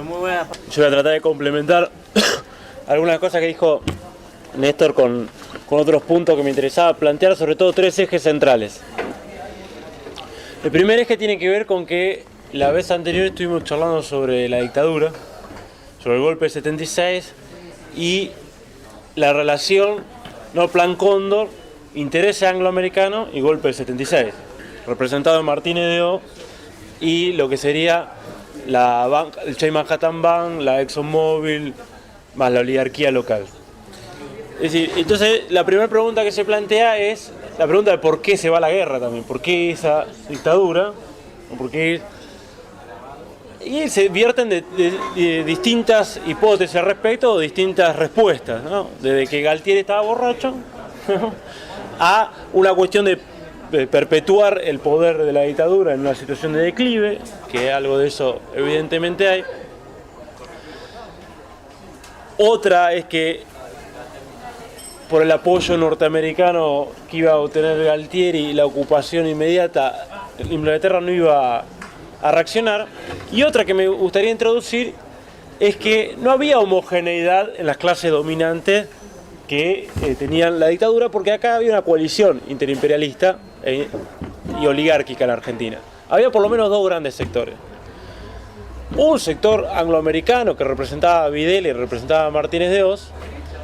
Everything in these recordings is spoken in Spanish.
muy buena. Yo voy a tratar de complementar algunas cosas que dijo Néstor con otros puntos que me interesaba plantear, sobre todo tres ejes centrales. El primer eje tiene que ver con que la vez anterior estuvimos charlando sobre la dictadura, sobre el golpe del 76 y la relación, no Plan Cóndor, interés angloamericano y golpe del 76, representado en Martínez de O y lo que sería la banca, el Chase Manhattan Bank, la ExxonMobil, más la oligarquía local. Es decir, entonces la primera pregunta que se plantea es la pregunta de por qué se va a la guerra también, por qué esa dictadura, o por qué... Y se vierten de distintas hipótesis al respecto o distintas respuestas, ¿no? Desde que Galtieri estaba borracho a una cuestión de perpetuar el poder de la dictadura en una situación de declive, que algo de eso evidentemente hay. Otra es que por el apoyo norteamericano que iba a obtener Galtieri y la ocupación inmediata, Inglaterra no iba a reaccionar. Y otra que me gustaría introducir es que no había homogeneidad en las clases dominantes que tenían la dictadura, porque acá había una coalición interimperialista y oligárquica en Argentina. Había por lo menos dos grandes sectores. Un sector angloamericano que representaba a Videla y representaba a Martínez de Oz,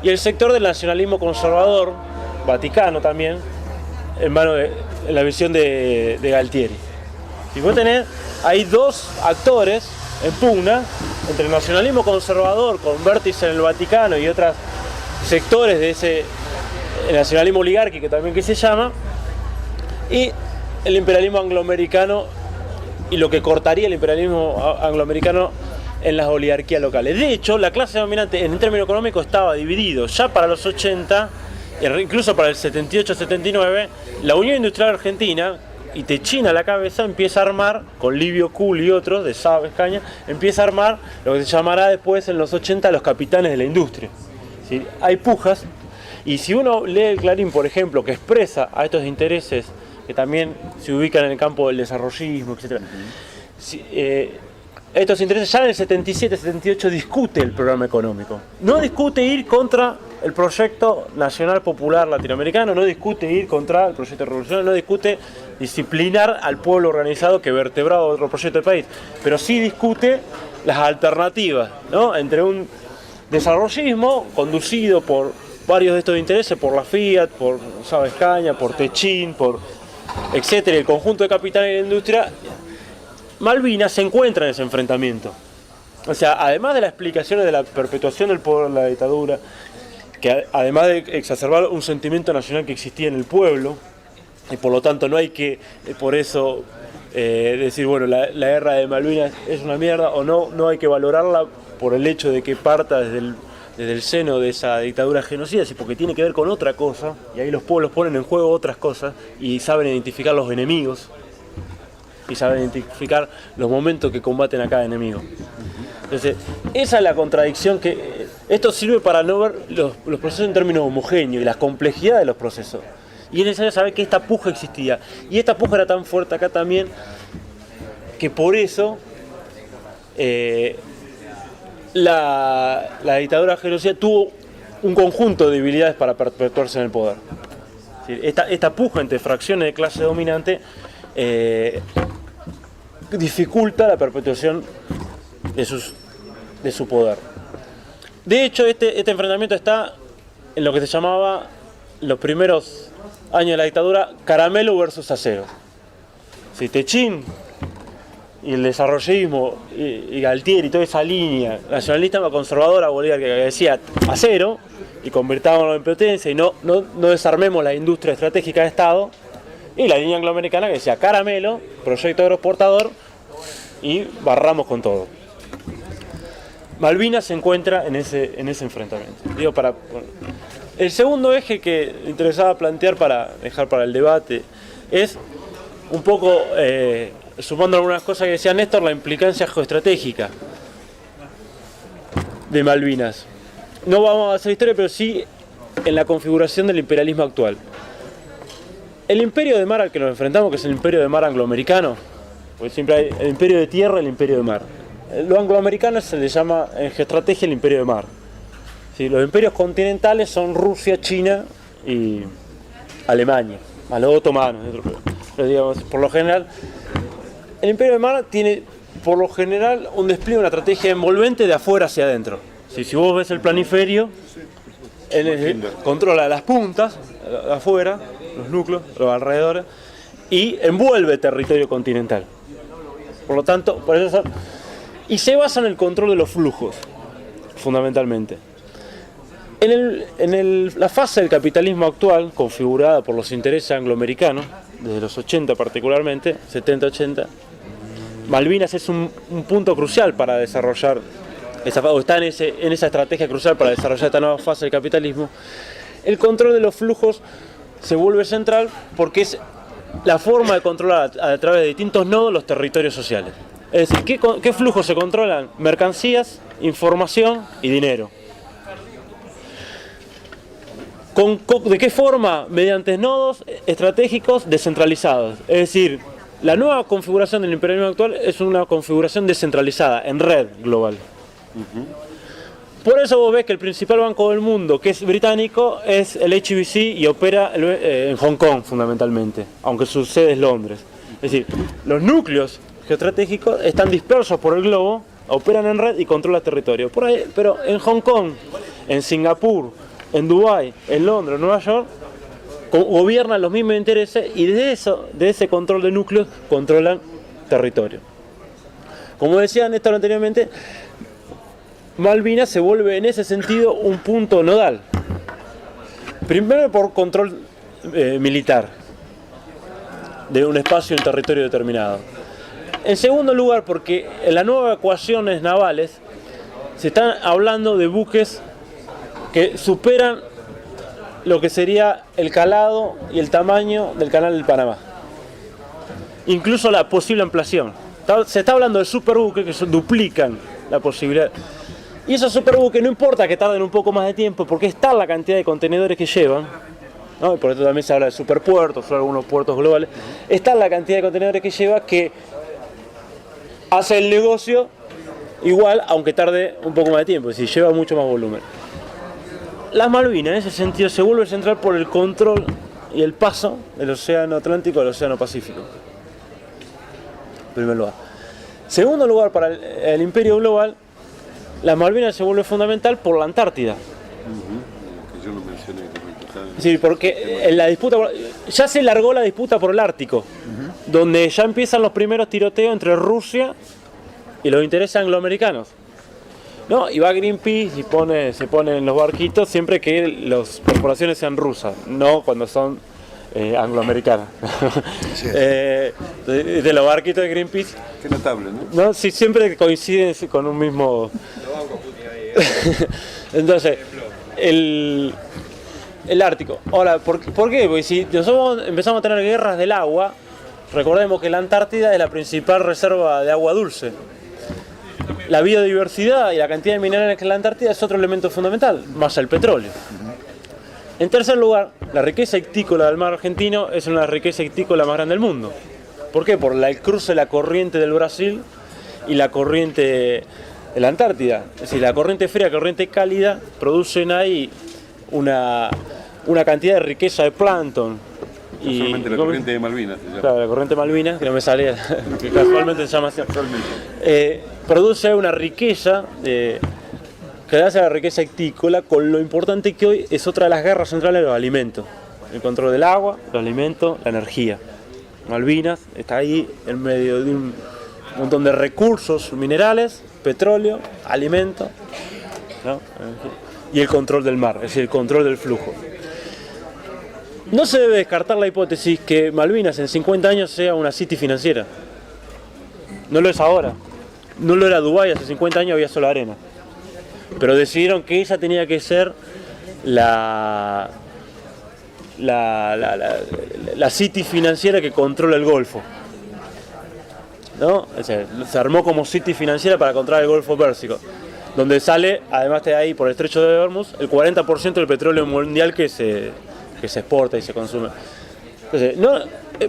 y el sector del nacionalismo conservador, vaticano también, en la visión de Galtieri. Y vos tenés, hay dos actores en pugna entre el nacionalismo conservador con vértice en el Vaticano y otros sectores de ese nacionalismo oligárquico también que se llama, y el imperialismo angloamericano y lo que cortaría el imperialismo angloamericano en las oligarquías locales. De hecho, la clase dominante en términos económicos estaba dividido. Ya para los 80, incluso para el 78-79, la Unión Industrial Argentina, y Techín a la cabeza, empieza a armar, con Livio Cool y otros, de Sá, Escaña, empieza a armar lo que se llamará después en los 80 los capitanes de la industria. ¿Sí? Hay pujas, y si uno lee el Clarín, por ejemplo, que expresa a estos intereses que también se ubican en el campo del desarrollismo, etc. Estos intereses ya en el 77-78 discute el programa económico. No discute ir contra el proyecto nacional popular latinoamericano, no discute ir contra el proyecto revolucionario, no discute disciplinar al pueblo organizado que vertebraba otro proyecto de país, pero sí discute las alternativas, ¿no? Entre un desarrollismo conducido por varios de estos intereses, por la Fiat, por Sá Escaña, por Techín, por etcétera, el conjunto de capitales de la industria. Malvinas se encuentra en ese enfrentamiento. O sea, además de las explicaciones de la perpetuación del poder de la dictadura, que además de exacerbar un sentimiento nacional que existía en el pueblo, y por lo tanto no hay que, por eso, decir, bueno, la guerra de Malvinas es una mierda, o no hay que valorarla por el hecho de que parta desde el seno de esa dictadura genocida, sino porque tiene que ver con otra cosa, y ahí los pueblos ponen en juego otras cosas, y saben identificar los enemigos, y saben identificar los momentos que combaten a cada enemigo. Entonces, esa es la contradicción que... Esto sirve para no ver los procesos en términos homogéneos y la complejidad de los procesos. Y es necesario saber que esta puja existía. Y esta puja era tan fuerte acá también, que por eso la dictadura genocida tuvo un conjunto de debilidades para perpetuarse en el poder. Esta puja entre fracciones de clase dominante dificulta la perpetuación de su poder. De hecho, este enfrentamiento está en lo que se llamaba, en los primeros años de la dictadura, caramelo versus acero. Si Techín y el desarrollismo y Galtieri y toda esa línea nacionalista conservadora bolivariana que decía acero y convirtámonos en potencia y no desarmemos la industria estratégica de Estado, y la línea angloamericana que decía caramelo, proyecto agroexportador y barramos con todo. Malvinas se encuentra en ese enfrentamiento. El segundo eje que me interesaba plantear para dejar para el debate es un poco, sumando algunas cosas que decía Néstor, la implicancia geoestratégica de Malvinas. No vamos a hacer historia, pero sí en la configuración del imperialismo actual. El imperio de mar al que nos enfrentamos, que es el imperio de mar angloamericano, porque siempre hay el imperio de tierra y el imperio de mar. Lo angloamericano se le llama en geoestrategia el imperio de mar. ¿Sí? Los imperios continentales son Rusia, China y Alemania, más los otomanos. Pero digamos, por lo general, el imperio de mar tiene por lo general un despliegue, una estrategia envolvente de afuera hacia adentro. ¿Sí? Si vos ves el planiferio, controla las puntas, de afuera, los núcleos, los alrededores, y envuelve territorio continental. Por lo tanto, por eso y se basa en el control de los flujos, fundamentalmente. La fase del capitalismo actual, configurada por los intereses angloamericanos, desde los 80 particularmente, 70-80, Malvinas es un punto crucial para desarrollar, está en esa estrategia crucial para desarrollar esta nueva fase del capitalismo. El control de los flujos se vuelve central porque es la forma de controlar a través de distintos nodos los territorios sociales. Es decir, ¿qué flujos se controlan? Mercancías, información y dinero. ¿De qué forma? Mediante nodos estratégicos descentralizados. Es decir, la nueva configuración del imperialismo actual es una configuración descentralizada, en red global. Por eso vos ves que el principal banco del mundo, que es británico, es el HSBC y opera en Hong Kong fundamentalmente, aunque su sede es Londres. Es decir, los núcleos geoestratégicos están dispersos por el globo, operan en red y controlan territorio. Por ahí, pero en Hong Kong, en Singapur, en Dubái, en Londres, en Nueva York, gobiernan los mismos intereses y de ese control de núcleos controlan territorio. Como decía Néstor anteriormente, Malvinas se vuelve en ese sentido un punto nodal. Primero por control militar de un espacio en territorio determinado. En segundo lugar porque en las nuevas ecuaciones navales se están hablando de buques que superan lo que sería el calado y el tamaño del canal del Panamá. Incluso la posible ampliación. Se está hablando de superbuques que duplican la posibilidad. Y esos superbuques no importa que tarden un poco más de tiempo porque está la cantidad de contenedores que llevan, ¿no? Y por eso también se habla de superpuertos o algunos puertos globales. Está la cantidad de contenedores que lleva que hace el negocio igual aunque tarde un poco más de tiempo, es decir, lleva mucho más volumen. Las Malvinas en ese sentido se vuelve central por el control y el paso del océano Atlántico al océano Pacífico. En primer lugar. Segundo lugar, para el imperio global, las Malvinas se vuelve fundamental por la Antártida. Que yo lo mencioné. Sí, porque en la disputa ya se largó la disputa por el Ártico, donde ya empiezan los primeros tiroteos entre Rusia y los intereses angloamericanos. No, y va Greenpeace y se pone en los barquitos siempre que las corporaciones sean rusas, no cuando son angloamericanas. Sí. De los barquitos de Greenpeace. Qué notable, ¿no? No, sí, siempre coinciden con un mismo. Entonces, el Ártico. Ahora, ¿por qué? Porque si nosotros empezamos a tener guerras del agua, recordemos que la Antártida es la principal reserva de agua dulce. La biodiversidad y la cantidad de minerales que en la Antártida es otro elemento fundamental, más el petróleo. En tercer lugar, la riqueza ictícola del mar argentino es una riqueza ictícola más grande del mundo. ¿Por qué? Por el cruce de la corriente del Brasil y la corriente de la Antártida. Es decir, la corriente fría y la corriente cálida producen ahí una cantidad de riqueza de plancton. Solamente la corriente de Malvinas. Claro, la corriente de Malvinas, que no me salía, que casualmente se llama así. Produce una riqueza que hace la riqueza ictícola, con lo importante que hoy es otra de las guerras centrales de los alimentos. El control del agua, los alimentos, la energía. Malvinas está ahí en medio de un montón de recursos minerales, petróleo, alimentos, ¿no? Y el control del mar, es decir, el control del flujo. No se debe descartar la hipótesis que Malvinas en 50 años sea una city financiera. No lo es ahora. No lo era Dubái, hace 50 años había solo arena. Pero decidieron que ella tenía que ser la city financiera que controla el Golfo. ¿No? O sea, se armó como city financiera para controlar el Golfo Pérsico, donde sale, además de ahí por el estrecho de Hormuz, el 40% del petróleo mundial que se exporta y se consume. Entonces, no,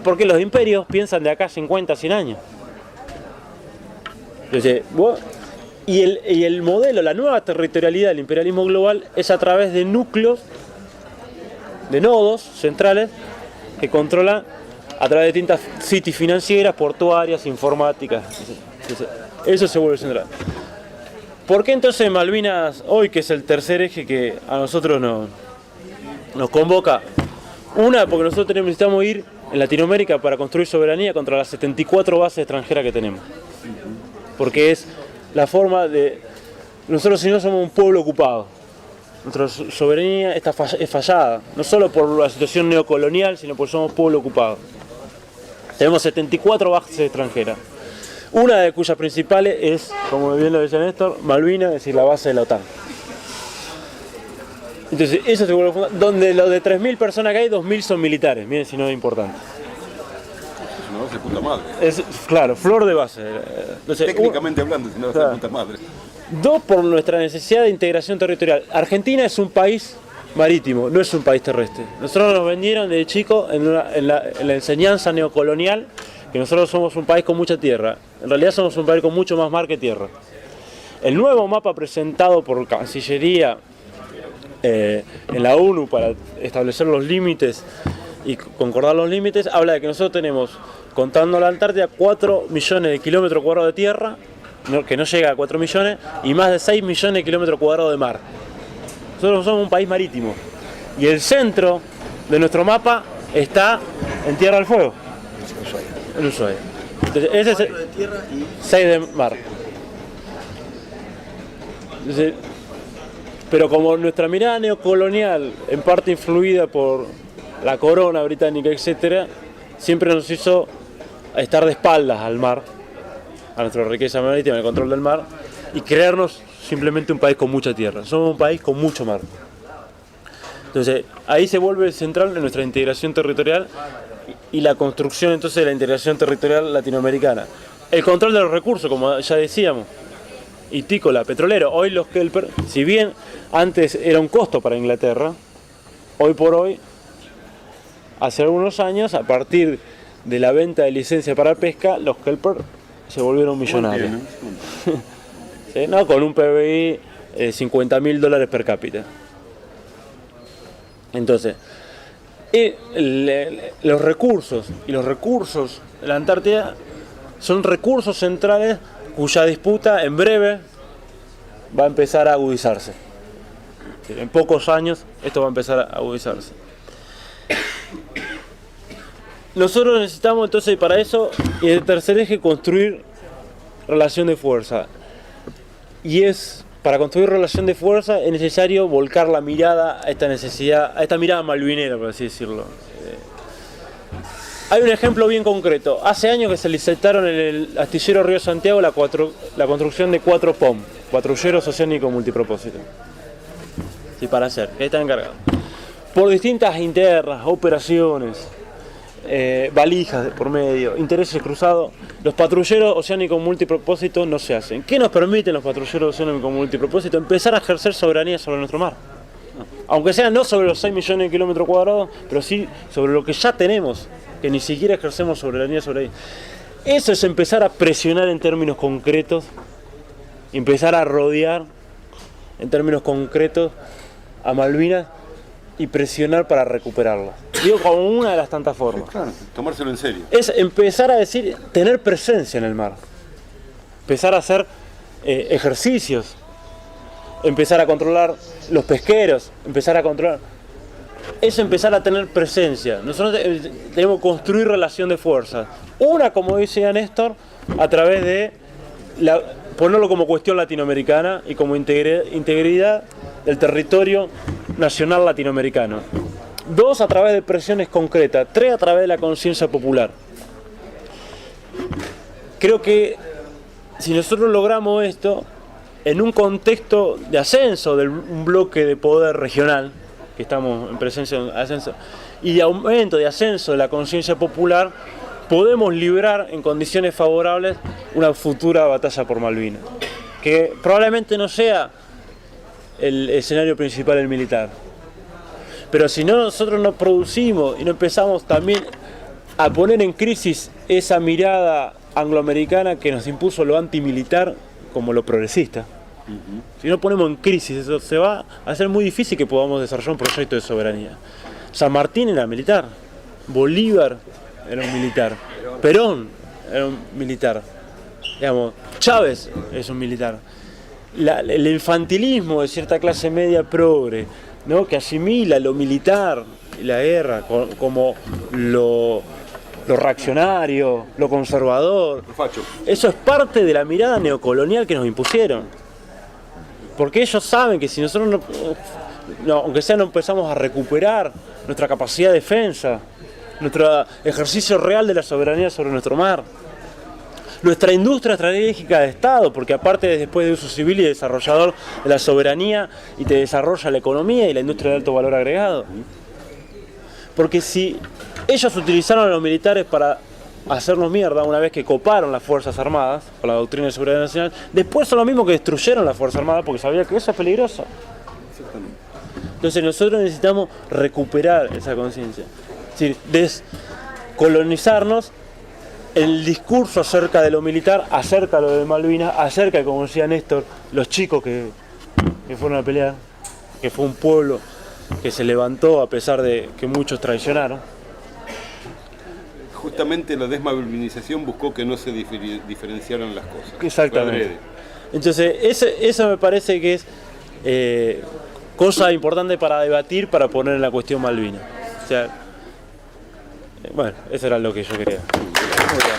porque los imperios piensan de acá 50, 100 años. Entonces, Y el modelo, la nueva territorialidad del imperialismo global es a través de núcleos, de nodos centrales que controlan a través de distintas cities financieras, portuarias, informáticas. Eso se vuelve central. ¿Por qué entonces Malvinas hoy, que es el tercer eje que a nosotros nos convoca? Una, porque nosotros necesitamos ir en Latinoamérica para construir soberanía contra las 74 bases extranjeras que tenemos. Porque es la forma de... Nosotros si no somos un pueblo ocupado. Nuestra soberanía es fallada, no solo por la situación neocolonial, sino porque somos pueblo ocupado. Tenemos 74 bases extranjeras. Una de cuyas principales es, como bien lo decía Néstor, Malvinas, es decir, la base de la OTAN. Entonces, eso se vuelve fundamental. Donde los de 3.000 personas que hay, 2.000 son militares. Miren si no es importante. Es una base de puta madre. Claro, flor de base. Entonces, Técnicamente hablando, es una base de puta madre. Dos, por nuestra necesidad de integración territorial. Argentina es un país marítimo, no es un país terrestre. Nosotros nos vendieron de chico en la enseñanza neocolonial que nosotros somos un país con mucha tierra. En realidad somos un país con mucho más mar que tierra. El nuevo mapa presentado por Cancillería en la ONU para establecer los límites y concordar los límites habla de que nosotros tenemos, contando la Antártida, 4 millones de kilómetros cuadrados de tierra, que no llega a 4 millones, y más de 6 millones de kilómetros cuadrados de mar. Nosotros somos un país marítimo. Y el centro de nuestro mapa está en Tierra del Fuego. En Ushuaia. Entonces, ese es 4 de tierra y 6 de mar. Entonces, pero como nuestra mirada neocolonial, en parte influida por la corona británica, etc., siempre nos hizo estar de espaldas al mar, a nuestra riqueza marítima, el control del mar, y creernos simplemente un país con mucha tierra. Somos un país con mucho mar. Entonces, ahí se vuelve central en nuestra integración territorial y la construcción entonces de la integración territorial latinoamericana. El control de los recursos, como ya decíamos, hitícola, petrolero. Hoy los kelper, si bien antes era un costo para Inglaterra, hoy por hoy, hace algunos años, a partir de la venta de licencia para pesca, los kelper se volvieron millonarios. ¿Sí? ¿No? Con un PBI de $50.000 per cápita. Entonces, los recursos de la Antártida son recursos centrales cuya disputa en breve va a empezar a agudizarse. En pocos años esto va a empezar a agudizarse. Nosotros necesitamos entonces para eso, y el tercer eje, construir relación de fuerza. Y para construir relación de fuerza es necesario volcar la mirada a esta necesidad, a esta mirada malvinera, por así decirlo. Hay un ejemplo bien concreto. Hace años que se licitaron en el astillero Río Santiago la construcción de 4 POM, patrulleros oceánicos multipropósito. Sí, para hacer, que están encargados. Por distintas internas, operaciones, valijas por medio, intereses cruzados, los patrulleros oceánicos multipropósitos no se hacen. ¿Qué nos permiten los patrulleros oceánicos multipropósitos? Empezar a ejercer soberanía sobre nuestro mar. Aunque sea no sobre los 6 millones de kilómetros cuadrados, pero sí sobre lo que ya tenemos, que ni siquiera ejercemos soberanía sobre ahí. Eso es empezar a presionar en términos concretos, empezar a rodear en términos concretos a Malvinas y presionar para recuperarlas. Digo, como una de las tantas formas. Claro, tomárselo en serio. Es empezar a decir, tener presencia en el mar. Empezar a hacer ejercicios. Empezar a controlar los pesqueros. Empezar a controlar... Es empezar a tener presencia. Nosotros tenemos que construir relación de fuerzas. Una, como decía Néstor, a través de ponerlo como cuestión latinoamericana y como integridad del territorio nacional latinoamericano. 2, a través de presiones concretas. 3, a través de la conciencia popular. Creo que si nosotros logramos esto, en un contexto de ascenso de un bloque de poder regional, que estamos en presencia de ascenso, y de aumento, de ascenso de la conciencia popular, podemos librar en condiciones favorables una futura batalla por Malvinas, que probablemente no sea el escenario principal el militar. Pero si no, nosotros no producimos y no empezamos también a poner en crisis esa mirada angloamericana que nos impuso lo antimilitar como lo progresista. Si no ponemos en crisis eso, se va a hacer muy difícil que podamos desarrollar un proyecto de soberanía. San Martín era militar, Bolívar era un militar, Perón era un militar, digamos, Chávez es un militar. El infantilismo de cierta clase media progre, ¿no? Que asimila lo militar y la guerra como lo reaccionario, lo conservador, eso es parte de la mirada neocolonial que nos impusieron. Porque ellos saben que si nosotros aunque sea no empezamos a recuperar nuestra capacidad de defensa, nuestro ejercicio real de la soberanía sobre nuestro mar, nuestra industria estratégica de Estado, porque aparte después de uso civil y desarrollador de la soberanía y te desarrolla la economía y la industria de alto valor agregado. Porque si ellos utilizaron a los militares para hacernos mierda una vez que coparon las Fuerzas Armadas con la doctrina de seguridad nacional, después son los mismos que destruyeron las Fuerzas Armadas porque sabían que eso es peligroso. Entonces nosotros necesitamos recuperar esa conciencia, es decir, descolonizarnos el discurso acerca de lo militar, acerca de lo de Malvinas, acerca de, como decía Néstor, los chicos que fueron a pelear, que fue un pueblo que se levantó a pesar de que muchos traicionaron. Justamente la desmalvinización buscó que no se diferenciaran las cosas. Exactamente. Entonces, eso me parece que es cosa importante para debatir, para poner en la cuestión Malvinas. O sea, bueno, eso era lo que yo quería. Muy bien.